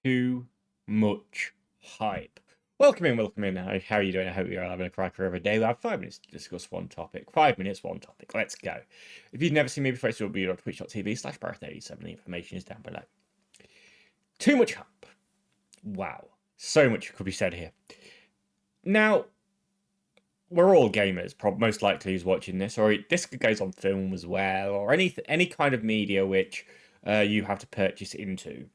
too much hype. Welcome in. How are you doing? I hope you're having a cracker of a day. We have 5 minutes to discuss one topic. 5 minutes, one topic. Let's go. If you've never seen me before, you'll be on twitch.tv/Barrett87. The information is down below. Too much hype. Wow. So much could be said here. Now, we're all gamers, most likely who's watching this, or this goes on film as well, or any kind of media which you have to purchase into.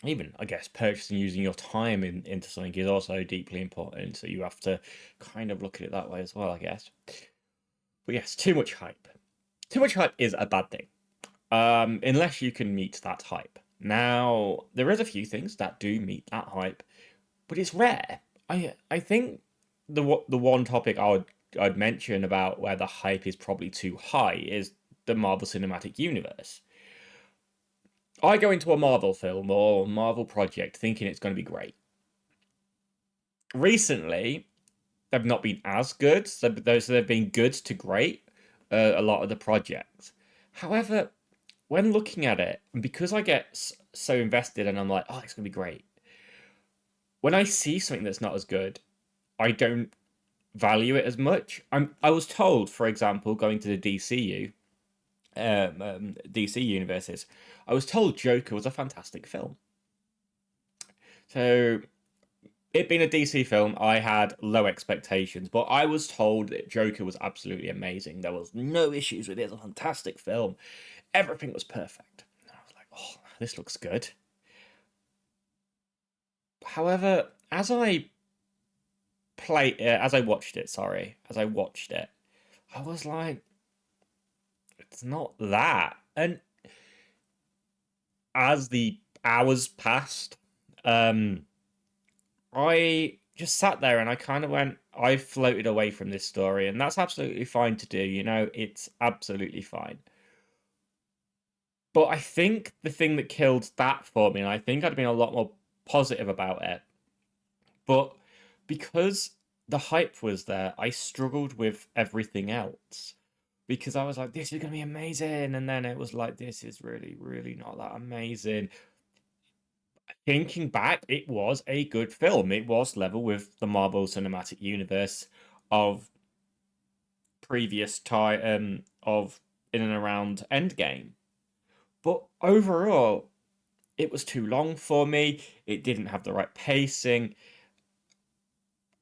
Even, I guess, purchasing using your time into something is also deeply important. So you have to kind of look at it that way as well, I guess. But yes, too much hype. Too much hype is a bad thing. Unless you can meet that hype. Now, there is a few things that do meet that hype, but it's rare. I think the one topic I'd mention about where the hype is probably too high is the Marvel Cinematic Universe. I go into a Marvel film or Marvel project thinking it's going to be great. Recently, they've not been as good. So they've been good to great, a lot of the projects. However, when looking at it, and because I get so invested and I'm like, oh, it's going to be great. When I see something that's not as good, I don't value it as much. I was told, for example, going to the DC universes, I was told Joker was a fantastic film. So, it being a DC film, I had low expectations, but I was told that Joker was absolutely amazing. There was no issues with it. It's a fantastic film. Everything was perfect. And I was like, oh, this looks good. However, as I watched it, I was like, it's not that. And as the hours passed, I just sat there and I kind of went, I floated away from this story, and that's absolutely fine to do. It's absolutely fine. But I think the thing that killed that for me, and I think I'd been a lot more positive about it, but because the hype was there, I struggled with everything else. Because I was like, this is going to be amazing. And then it was like, this is really, really not that amazing. Thinking back, it was a good film. It was level with the Marvel Cinematic Universe of previous time of in and around Endgame. But overall, it was too long for me. It didn't have the right pacing.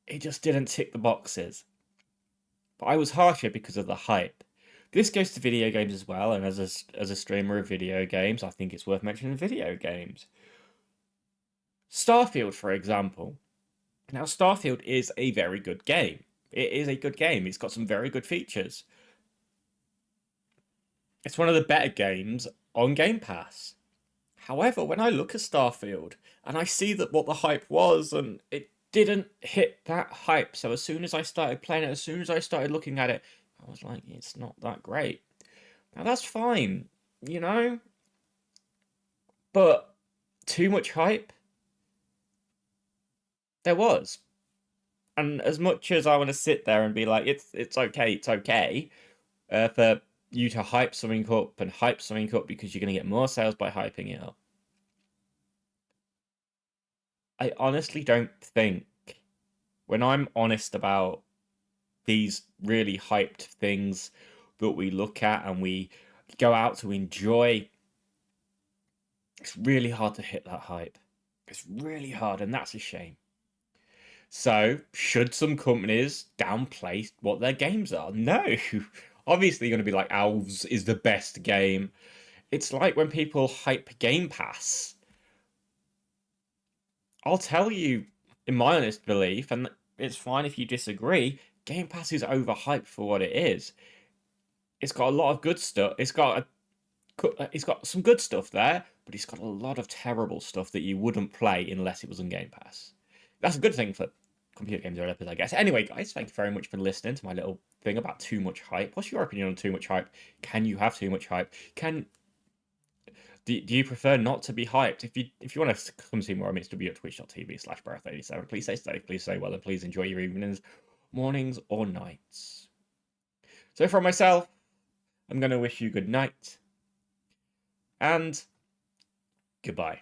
It just didn't tick the boxes. But I was harsher because of the hype. This goes to video games as well, and as a streamer of video games, I think it's worth mentioning video games. Starfield, for example. Now, Starfield is a very good game. It is a good game. It's got some very good features. It's one of the better games on Game Pass. However, when I look at Starfield and I see that what the hype was, and it didn't hit that hype. So as soon as I started playing it, as soon as I started looking at it, I was like, it's not that great. Now that's fine, you know? But too much hype? There was. And as much as I want to sit there and be like, it's okay, for you to hype something up and hype something up because you're going to get more sales by hyping it up. I honestly don't think, when I'm honest about these really hyped things that we look at and we go out to enjoy, it's really hard to hit that hype. It's really hard, and that's a shame. So, should some companies downplay what their games are? No. Obviously, you're going to be like, Elves is the best game. It's like when people hype Game Pass. I'll tell you, in my honest belief, and it's fine if you disagree, Game Pass is overhyped for what it is. It's got a lot of good stuff. It's got some good stuff there, but it's got a lot of terrible stuff that you wouldn't play unless it was on Game Pass. That's a good thing for computer games developers, I guess. Anyway, guys, thank you very much for listening to my little thing about too much hype. What's your opinion on too much hype? Can you have too much hype? Do you prefer not to be hyped? If you want to come see more of me, it's twitch.tv/Barrett87. Please stay safe, please stay well, and please enjoy your evenings, mornings, or nights. So from myself, I'm going to wish you good night and goodbye.